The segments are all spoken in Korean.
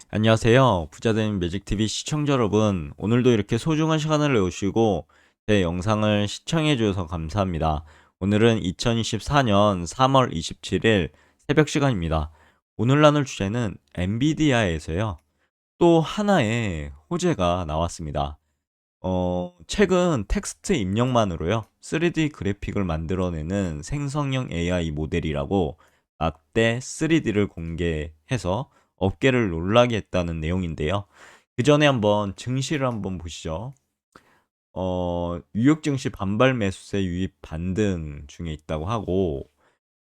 안녕하세요. 부자된 매직TV 시청자 여러분. 오늘도 이렇게 소중한 시간을 내오시고 제 영상을 시청해 주셔서 감사합니다. 오늘은 2024년 3월 27일 새벽 시간입니다. 오늘 나눌 주제는 엔비디아에서요. 또 하나의 호재가 나왔습니다. 최근 텍스트 입력만으로요. 3D 그래픽을 만들어내는 생성형 AI 모델이라고 라떼 3D를 공개해서 업계를 놀라게 했다는 내용인데요. 그 전에 한번 증시를 한번 보시죠. 뉴욕 증시 반발 매수세 유입 반등 중에 있다고 하고,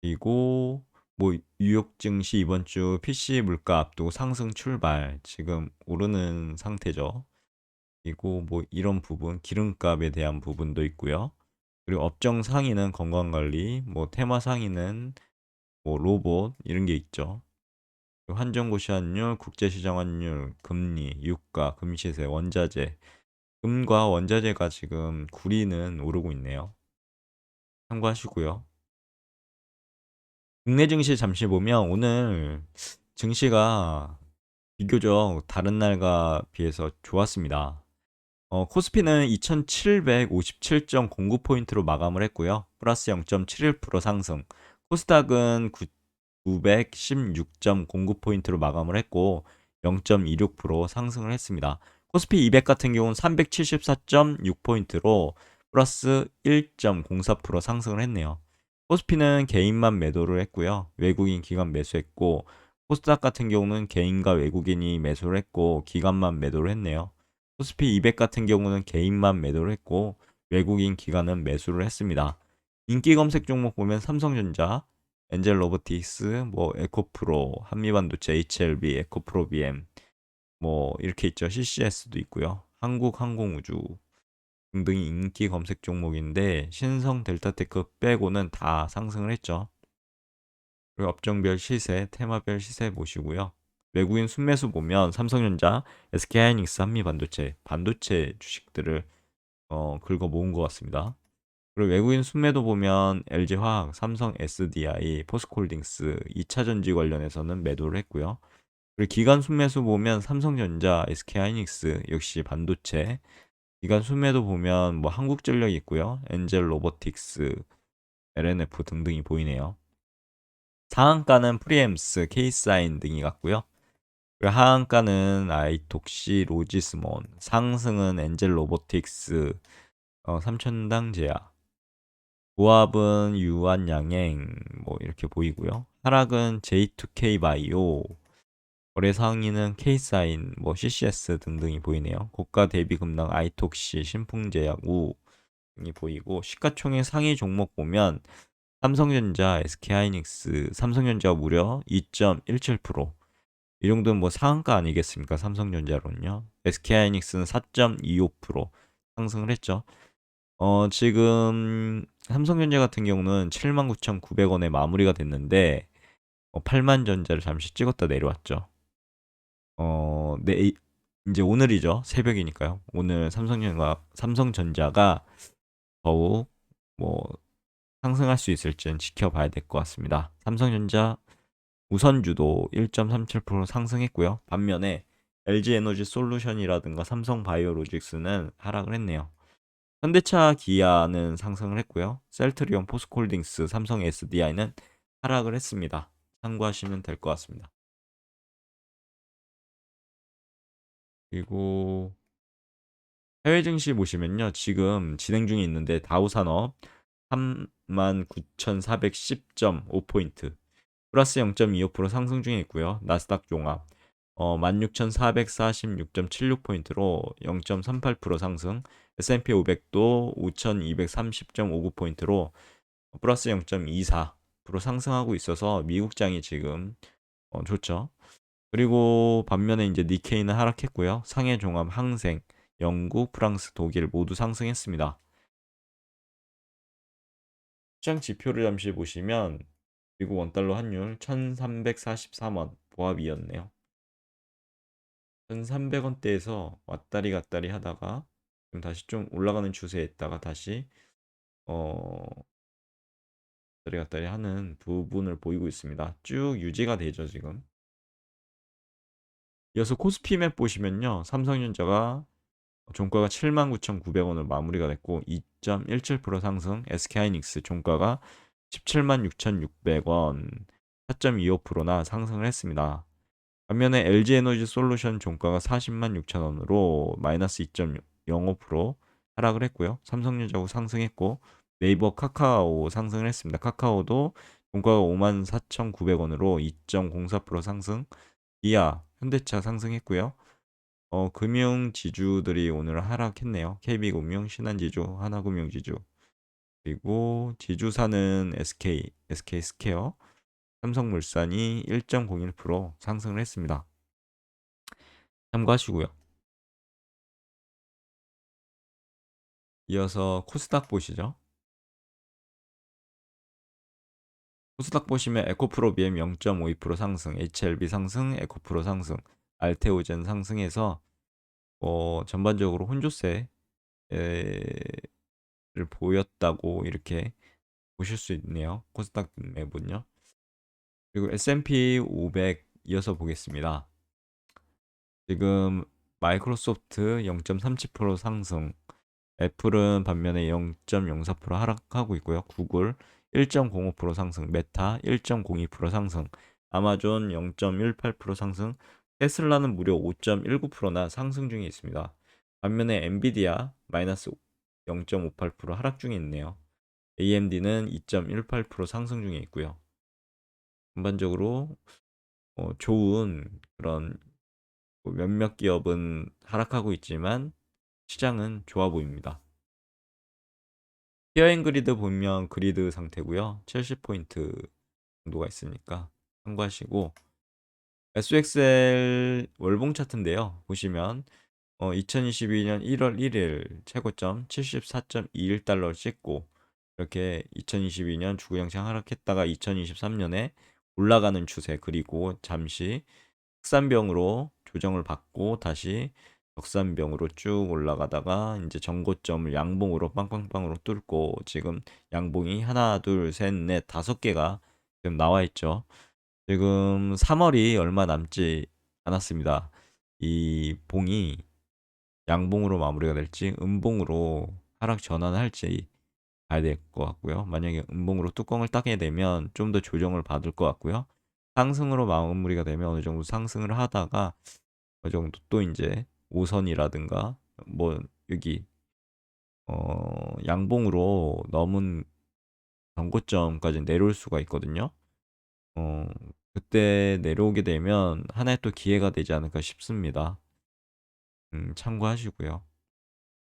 그리고 뭐 뉴욕 증시 이번 주 PC 물가 앞두고 상승 출발, 지금 오르는 상태죠. 그리고 뭐 이런 부분, 기름값에 대한 부분도 있고요. 그리고 업종 상위는 건강관리, 뭐 테마 상위는 뭐 로봇 이런 게 있죠. 그리고 한전고시 환율, 국제시장 환율, 금리, 유가, 금시세, 원자재, 금과 원자재가 지금 구리는 오르고 있네요. 참고하시고요. 국내 증시 잠시 보면 오늘 증시가 비교적 다른 날과 비해서 좋았습니다. 코스피는 2757.09포인트로 마감을 했고요. 플러스 0.71% 상승. 코스닥은 916.09포인트로 마감을 했고 0.26% 상승을 했습니다. 코스피 200 같은 경우는 374.6포인트로 플러스 1.04% 상승을 했네요. 코스피는 개인만 매도를 했고요. 외국인 기관 매수했고 코스닥 같은 경우는 개인과 외국인이 매수를 했고 기관만 매도를 했네요. 코스피 200 같은 경우는 개인만 매도를 했고 외국인 기관은 매수를 했습니다. 인기 검색 종목 보면 삼성전자, 엔젤 로보틱스, 뭐 에코프로, 한미반도체, HLB, 에코프로 BM 뭐 이렇게 있죠. CCS도 있고요. 한국항공우주 등등이 인기 검색 종목인데 신성 델타테크 빼고는 다 상승을 했죠. 그리고 업종별 시세, 테마별 시세 보시고요. 외국인 순매수 보면 삼성전자, SK하이닉스, 한미반도체, 반도체 주식들을 긁어 모은 것 같습니다. 그리고 외국인 순매도 보면 LG화학, 삼성 SDI, 포스코홀딩스, 2차전지 관련해서는 매도를 했고요. 그리고 기관 순매수 보면 삼성전자, SK하이닉스 역시 반도체, 기관 순매도 보면 뭐 한국전력이 있고요. 엔젤 로보틱스, LNF 등등이 보이네요. 상한가는 프리엠스, 케이사인 등이 같고요. 그리고 하한가는 아이톡시, 로지스몬, 상승은 엔젤 로보틱스, 삼천당 제야, 고압은 유한양행 뭐 이렇게 보이고요. 하락은 J2K 바이오, 거래 상위는 K사인, 뭐 CCS 등등이 보이네요. 고가 대비 급락 아이톡시, 신풍제약, 우 등이 보이고 시가총액 상위 종목 보면 삼성전자, SK하이닉스, 삼성전자가 무려 2.17%. 이 정도는 뭐 상한가 아니겠습니까? 삼성전자로는요. SK하이닉스는 4.25% 상승을 했죠. 지금 삼성전자 같은 경우는 79,900원에 마무리가 됐는데 8만 전자를 잠시 찍었다 내려왔죠. 네, 이제 오늘이죠. 새벽이니까요. 오늘 삼성전자가 더욱 뭐 상승할 수 있을지는 지켜봐야 될 것 같습니다. 삼성전자 우선주도 1.37% 상승했고요. 반면에 LG에너지 솔루션이라든가 삼성바이오로직스는 하락을 했네요. 현대차, 기아는 상승을 했고요. 셀트리온, 포스코홀딩스, 삼성 SDI는 하락을 했습니다. 참고하시면 될 것 같습니다. 그리고 해외 증시 보시면요. 지금 진행 중에 있는데 다우산업 39,410.5포인트 플러스 0.25% 상승 중에 있고요. 나스닥 종합 16,446.76포인트로 0.38% 상승, S&P 500도 5,230.59포인트로 플러스 0.24% 상승하고 있어서 미국장이 지금 좋죠. 그리고 반면에 이제 니케이는 하락했고요. 상해 종합 항생, 영국, 프랑스, 독일 모두 상승했습니다. 시장 지표를 잠시 보시면 미국 원달러 환율 1,343원 보합이었네요. 1,300원대에서 왔다리 갔다리 하다가 지금 다시 좀 올라가는 추세에 있다가 다시 어 왔다리 갔다리 하는 부분을 보이고 있습니다. 쭉 유지가 되죠, 지금. 이어서 코스피 맵 보시면요. 삼성전자가 종가가 79,900원으로 마무리가 됐고 2.17% 상승, SK하이닉스 종가가 176,600원 4.25%나 상승을 했습니다. 반면에 LG에너지 솔루션 종가가 406,000원으로 마이너스 2.05% 하락을 했고요. 삼성전자고 상승했고 네이버 카카오 상승을 했습니다. 카카오도 종가가 54,900원으로 2.04% 상승, 기아, 현대차 상승했고요. 금융 지주들이 오늘 하락했네요. KB금융, 신한지주, 하나금융지주, 그리고 지주사는 SK스퀘어, 삼성물산이 1.01% 상승을 했습니다. 참고하시고요. 이어서 코스닥 보시죠. 코스닥 보시면 에코프로 BM 0.52% 상승, HLB 상승, 에코프로 상승, 알테오젠 상승해서 전반적으로 혼조세를 보였다고 이렇게 보실 수 있네요. 코스닥 맵은요. 그리고 S&P 500 이어서 보겠습니다. 지금 마이크로소프트 0.37% 상승, 애플은 반면에 0.04% 하락하고 있고요. 구글 1.05% 상승, 메타 1.02% 상승, 아마존 0.18% 상승, 테슬라는 무려 5.19%나 상승 중에 있습니다. 반면에 엔비디아 마이너스 0.58% 하락 중에 있네요. AMD는 2.18% 상승 중에 있고요. 전반적으로 좋은 그런 몇몇 기업은 하락하고 있지만 시장은 좋아 보입니다. 히어앤 그리드 보면 그리드 상태고요. 70포인트 정도가 있으니까 참고하시고 SXL 월봉 차트인데요. 보시면 2022년 1월 1일 최고점 74.21달러를 찍고 이렇게 2022년 주구장창 하락했다가 2023년에 올라가는 추세, 그리고 잠시 흑산병으로 조정을 받고 다시 적산병으로 쭉 올라가다가 이제 전고점을 양봉으로 빵빵빵으로 뚫고 지금 양봉이 하나, 둘, 셋, 넷, 5개가 지금 나와 있죠. 지금 3월이 얼마 남지 않았습니다. 이 봉이 양봉으로 마무리가 될지 음봉으로 하락 전환할지 봐야 될 것 같고요. 만약에 음봉으로 뚜껑을 따게 되면 좀 더 조정을 받을 것 같고요. 상승으로 마무리가 되면 어느 정도 상승을 하다가 어느 정도 또 이제 5선이라든가 뭐 여기 양봉으로 넘은 전고점까지 내려올 수가 있거든요. 어, 그때 내려오게 되면 하나의 또 기회가 되지 않을까 싶습니다. 참고하시고요.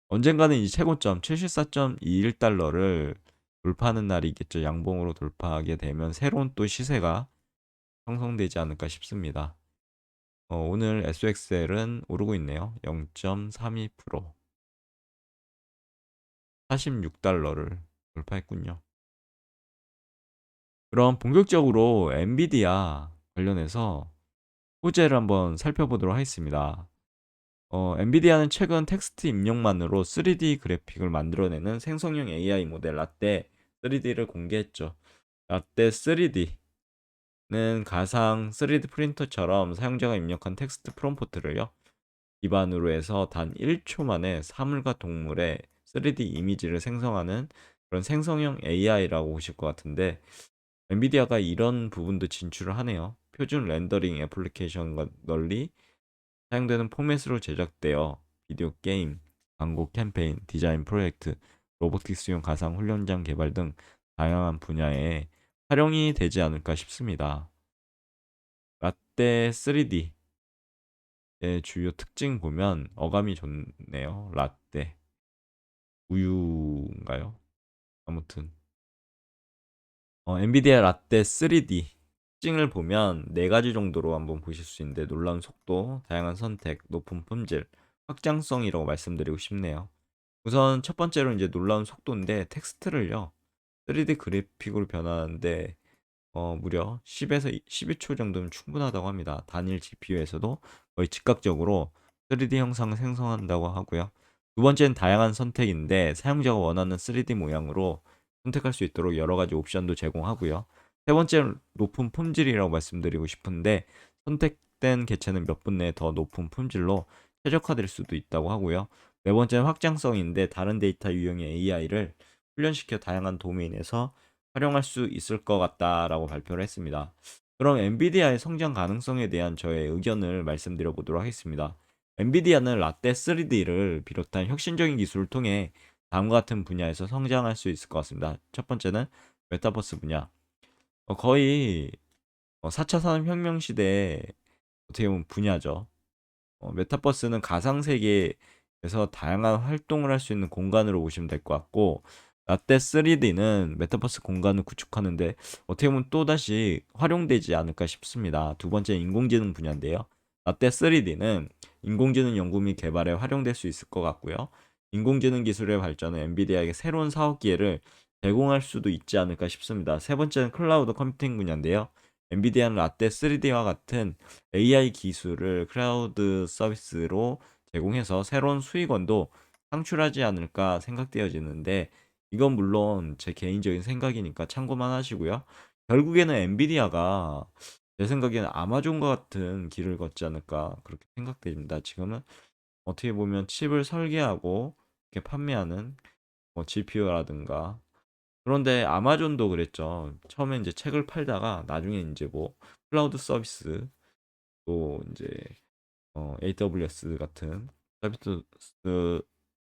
언젠가는 이 최고점 74.21달러를 돌파하는 날이 있겠죠. 양봉으로 돌파하게 되면 새로운 또 시세가 형성되지 않을까 싶습니다. 오늘 SXL은 오르고 있네요. 0.32%, 46달러를 돌파했군요. 그럼 본격적으로 엔비디아 관련해서 호재를 한번 살펴보도록 하겠습니다. 엔비디아는 최근 텍스트 입력만으로 3D 그래픽을 만들어내는 생성형 AI 모델 라떼 3D를 공개했죠. 라떼 3D는 가상 3D 프린터처럼 사용자가 입력한 텍스트 프롬프트를요, 기반으로 해서 단 1초 만에 사물과 동물의 3D 이미지를 생성하는 그런 생성형 AI라고 보실 것 같은데, 엔비디아가 이런 부분도 진출을 하네요. 표준 렌더링 애플리케이션과 널리 사용되는 포맷으로 제작되어 비디오 게임, 광고 캠페인, 디자인 프로젝트, 로보틱스용 가상 훈련장 개발 등 다양한 분야에 활용이 되지 않을까 싶습니다. 라떼 3D의 주요 특징 보면 어감이 좋네요. 라떼, 우유인가요? 아무튼 엔비디아 라떼 3D 특징을 보면 네 가지 정도로 한번 보실 수 있는데, 놀라운 속도, 다양한 선택, 높은 품질, 확장성이라고 말씀드리고 싶네요. 우선 첫 번째로 이제 놀라운 속도인데, 텍스트를요 3D 그래픽으로 변화하는데 무려 10에서 12초 정도면 충분하다고 합니다. 단일 GPU에서도 거의 즉각적으로 3D 형상을 생성한다고 하고요. 두 번째는 다양한 선택인데, 사용자가 원하는 3D 모양으로 선택할 수 있도록 여러 가지 옵션도 제공하고요. 세 번째는 높은 품질이라고 말씀드리고 싶은데, 선택 축적된 개체는 몇 분 내에 더 높은 품질로 최적화될 수도 있다고 하고요. 네 번째는 확장성인데 다른 데이터 유형의 AI를 훈련시켜 다양한 도메인에서 활용할 수 있을 것 같다라고 발표를 했습니다. 그럼 엔비디아의 성장 가능성에 대한 저의 의견을 말씀드려 보도록 하겠습니다. 엔비디아는 라떼 3D를 비롯한 혁신적인 기술을 통해 다음과 같은 분야에서 성장할 수 있을 것 같습니다. 첫 번째는 메타버스 분야. 거의 4차 산업혁명 시대에 어떻게 보면 분야죠. 메타버스는 가상세계에서 다양한 활동을 할 수 있는 공간으로 보시면 될 것 같고, 라떼 3D는 메타버스 공간을 구축하는데 어떻게 보면 또다시 활용되지 않을까 싶습니다. 두 번째 인공지능 분야인데요. 라떼 3D는 인공지능 연구 및 개발에 활용될 수 있을 것 같고요. 인공지능 기술의 발전은 엔비디아에게 새로운 사업 기회를 제공할 수도 있지 않을까 싶습니다. 세 번째는 클라우드 컴퓨팅 분야인데요. 엔비디아는 라떼 3D와 같은 AI 기술을 클라우드 서비스로 제공해서 새로운 수익원도 창출하지 않을까 생각되어지는데, 이건 물론 제 개인적인 생각이니까 참고만 하시고요. 결국에는 엔비디아가 제 생각에는 아마존과 같은 길을 걷지 않을까 그렇게 생각됩니다. 지금은 어떻게 보면 칩을 설계하고 이렇게 판매하는 GPU라든가, 그런데 아마존도 그랬죠. 처음에 이제 책을 팔다가 나중에 이제 뭐 클라우드 서비스, 또 이제 AWS 같은 서비스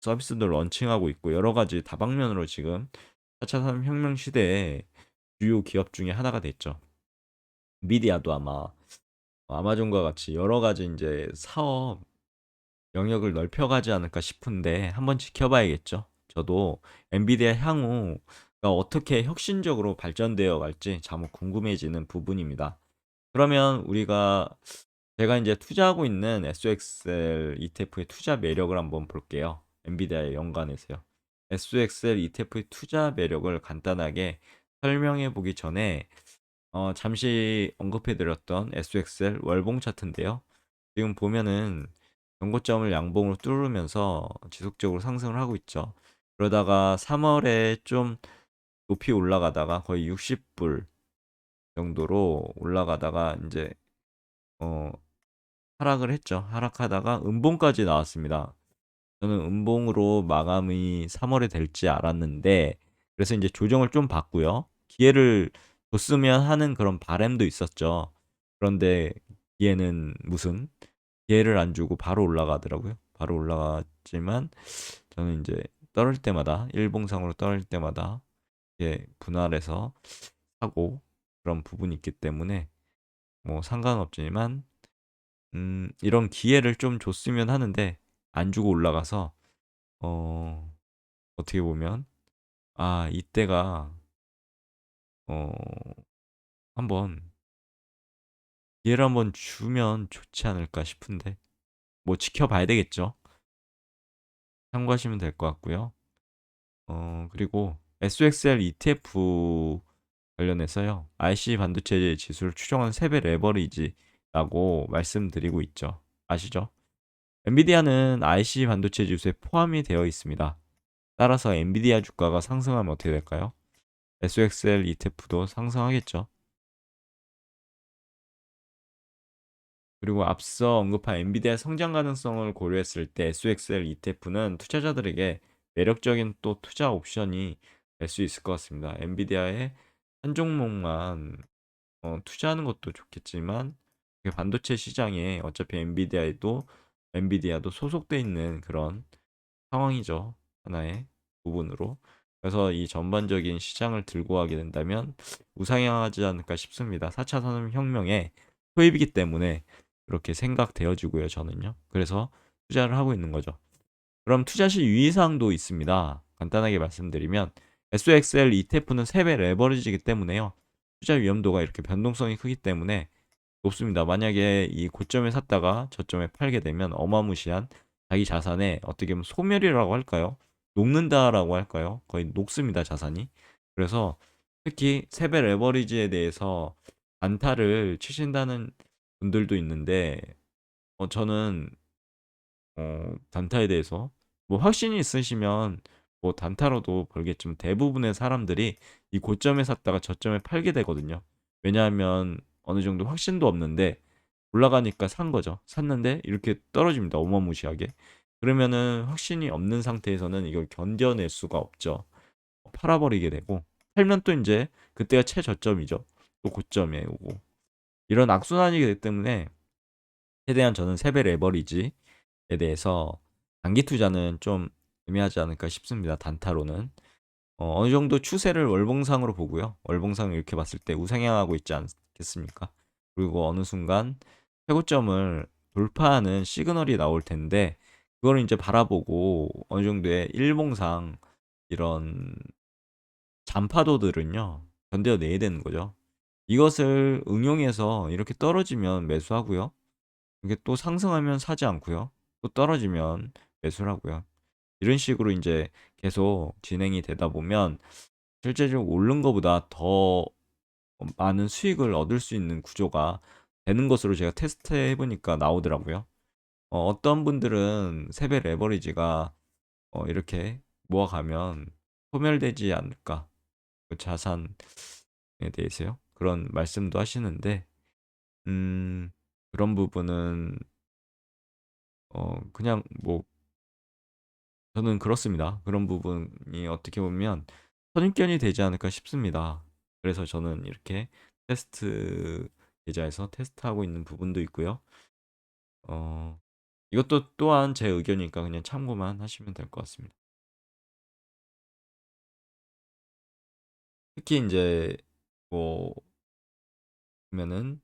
서비스들 런칭하고 있고, 여러 가지 다방면으로 지금 4차 산업혁명 시대에 주요 기업 중에 하나가 됐죠. 미디어도 아마 아마존과 같이 여러 가지 이제 사업 영역을 넓혀가지 않을까 싶은데 한번 지켜봐야겠죠. 저도 엔비디아 향후가 어떻게 혁신적으로 발전되어 갈지 참 궁금해지는 부분입니다. 그러면 제가 이제 투자하고 있는 SOXL ETF의 투자 매력을 한번 볼게요. 엔비디아에 연관해서요. SOXL ETF의 투자 매력을 간단하게 설명해 보기 전에 잠시 언급해 드렸던 SOXL 월봉 차트인데요. 지금 보면은 전고점을 양봉으로 뚫으면서 지속적으로 상승을 하고 있죠. 그러다가 3월에 좀 높이 올라가다가 거의 60불 정도로 올라가다가 이제 어 하락을 했죠. 하락하다가 음봉까지 나왔습니다. 저는 음봉으로 마감이 3월에 될지 알았는데, 그래서 이제 조정을 좀 받고요. 기회를 줬으면 하는 그런 바람도 있었죠. 그런데 기회는 무슨 기회를 안 주고 바로 올라가더라고요. 바로 올라갔지만 저는 이제 떨을 때마다 일봉상으로 떨을 때마다 분할해서 사고 그런 부분이 있기 때문에 뭐 상관없지만, 이런 기회를 좀 줬으면 하는데 안 주고 올라가서 어 어떻게 보면 이때가 어 한번 기회를 한번 주면 좋지 않을까 싶은데, 뭐 지켜봐야 되겠죠. 참고하시면 될 것 같고요. 그리고 SOXL ETF 관련해서요. IC 반도체 지수를 추정한 3배 레버리지라고 말씀드리고 있죠. 아시죠? 엔비디아는 IC 반도체 지수에 포함이 되어 있습니다. 따라서 엔비디아 주가가 상승하면 어떻게 될까요? SOXL ETF도 상승하겠죠. 그리고 앞서 언급한 엔비디아 성장 가능성을 고려했을 때 SOXL ETF는 투자자들에게 매력적인 또 투자 옵션이 될 수 있을 것 같습니다. 엔비디아의 한 종목만 투자하는 것도 좋겠지만, 반도체 시장에 어차피 엔비디아도 소속돼 있는 그런 상황이죠. 하나의 부분으로. 그래서 이 전반적인 시장을 들고 가게 된다면 우상향하지 않을까 싶습니다. 4차 산업혁명의 초입이기 때문에 그렇게 생각되어지고요, 저는요. 그래서 투자를 하고 있는 거죠. 그럼 투자 시 유의사항도 있습니다. 간단하게 말씀드리면 SOXL ETF는 3배 레버리지이기 때문에요. 투자 위험도가 이렇게 변동성이 크기 때문에 높습니다. 만약에 이 고점에 샀다가 저점에 팔게 되면 어마무시한 자기 자산의 어떻게 보면 소멸이라고 할까요? 녹는다라고 할까요? 거의 녹습니다, 자산이. 그래서 특히 세배 레버리지에 대해서 단타를 치신다는 분들도 있는데, 저는 단타에 대해서 뭐 확신이 있으시면 뭐 단타로도 벌겠지만 대부분의 사람들이 이 고점에 샀다가 저점에 팔게 되거든요. 왜냐하면 어느 정도 확신도 없는데 올라가니까 산 거죠. 샀는데 이렇게 떨어집니다. 어마무시하게. 그러면은 확신이 없는 상태에서는 이걸 견뎌낼 수가 없죠. 팔아버리게 되고 팔면 또 이제 그때가 최저점이죠. 또 고점에 오고 이런 악순환이기 되기 때문에 최대한 저는 세배 레버리지에 대해서 단기 투자는 좀 애매하지 않을까 싶습니다. 단타로는 어느 정도 추세를 월봉상으로 보고요. 월봉상을 이렇게 봤을 때 우상향하고 있지 않겠습니까? 그리고 어느 순간 최고점을 돌파하는 시그널이 나올 텐데 그걸 이제 바라보고 어느 정도의 일봉상 이런 잔파도들은요 견뎌내야 되는 거죠. 이것을 응용해서 이렇게 떨어지면 매수하고요. 이게 또 상승하면 사지 않고요. 또 떨어지면 매수를 하고요. 이런 식으로 이제 계속 진행이 되다 보면 실제적으로 오른 거보다 더 많은 수익을 얻을 수 있는 구조가 되는 것으로 제가 테스트해 보니까 나오더라고요. 어떤 분들은 세배 레버리지가 이렇게 모아가면 소멸되지 않을까 그 자산에 대해서요. 그런 말씀도 하시는데 음, 그런 부분은 그냥 뭐 저는 그렇습니다. 그런 부분이 어떻게 보면 선입견이 되지 않을까 싶습니다. 그래서 저는 이렇게 테스트 계좌에서 테스트하고 있는 부분도 있고요. 어, 이것도 또한 제 의견이니까 그냥 참고만 하시면 될 것 같습니다. 특히 이제 뭐 보면은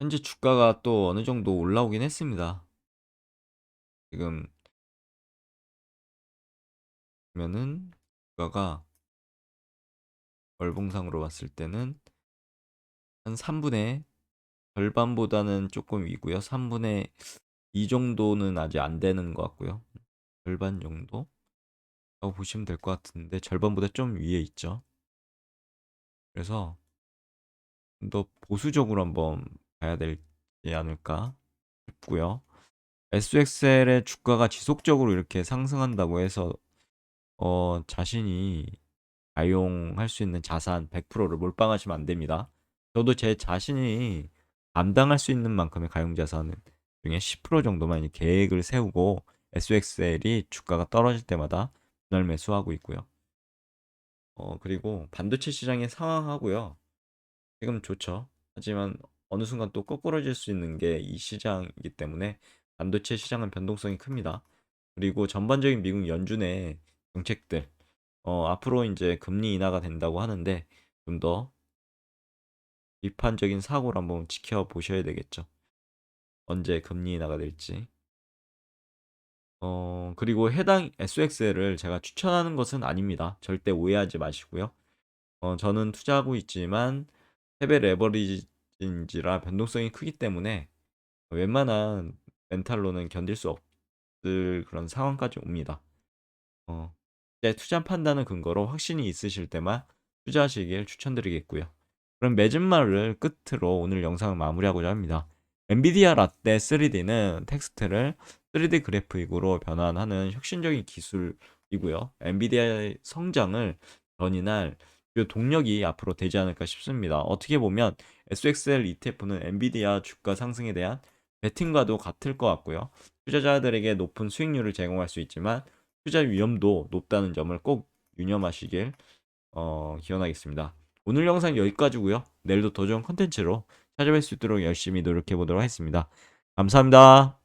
현재 주가가 또 어느 정도 올라오긴 했습니다. 지금 보면은 주가가 월봉상으로 봤을 때는 한 3분의 절반보다는 조금 위고요. 3분의 2 정도는 아직 안 되는 것 같고요. 절반 정도? 라고 보시면 될 것 같은데 절반보다 좀 위에 있죠. 그래서 좀 더 보수적으로 한번 봐야 되지 않을까 싶고요. SXL의 주가가 지속적으로 이렇게 상승한다고 해서 자신이 가용할 수 있는 자산 100%를 몰빵하시면 안 됩니다. 저도 제 자신이 감당할 수 있는 만큼의 가용 자산 중에 10% 정도만 계획을 세우고 SXL이 주가가 떨어질 때마다 분할 매수하고 있고요. 그리고 반도체 시장이 상황하고요. 지금 좋죠. 하지만 어느 순간 또 거꾸러질 수 있는 게 이 시장이기 때문에 반도체 시장은 변동성이 큽니다. 그리고 전반적인 미국 연준의 정책들, 앞으로 이제 금리 인하가 된다고 하는데 좀 더 비판적인 사고를 한번 지켜보셔야 되겠죠. 언제 금리 인하가 될지. 그리고 해당 SXL을 제가 추천하는 것은 아닙니다. 절대 오해하지 마시고요. 저는 투자하고 있지만 해외 레버리지인지라 변동성이 크기 때문에 웬만한 멘탈로는 견딜 수 없을 그런 상황까지 옵니다. 제 투자 판단은 근거로 확신이 있으실 때만 투자하시길 추천드리겠고요. 그럼 맺은말을 끝으로 오늘 영상을 마무리하고자 합니다. 엔비디아 라떼 3D는 텍스트를 3D 그래픽으로 변환하는 혁신적인 기술이고요. 엔비디아의 성장을 견인할 그 동력이 앞으로 되지 않을까 싶습니다. 어떻게 보면 SXL ETF는 엔비디아 주가 상승에 대한 베팅과도 같을 것 같고요. 투자자들에게 높은 수익률을 제공할 수 있지만 투자 위험도 높다는 점을 꼭 유념하시길 기원하겠습니다. 오늘 영상 여기까지고요. 내일도 더 좋은 컨텐츠로 찾아뵐 수 있도록 열심히 노력해 보도록 하겠습니다. 감사합니다.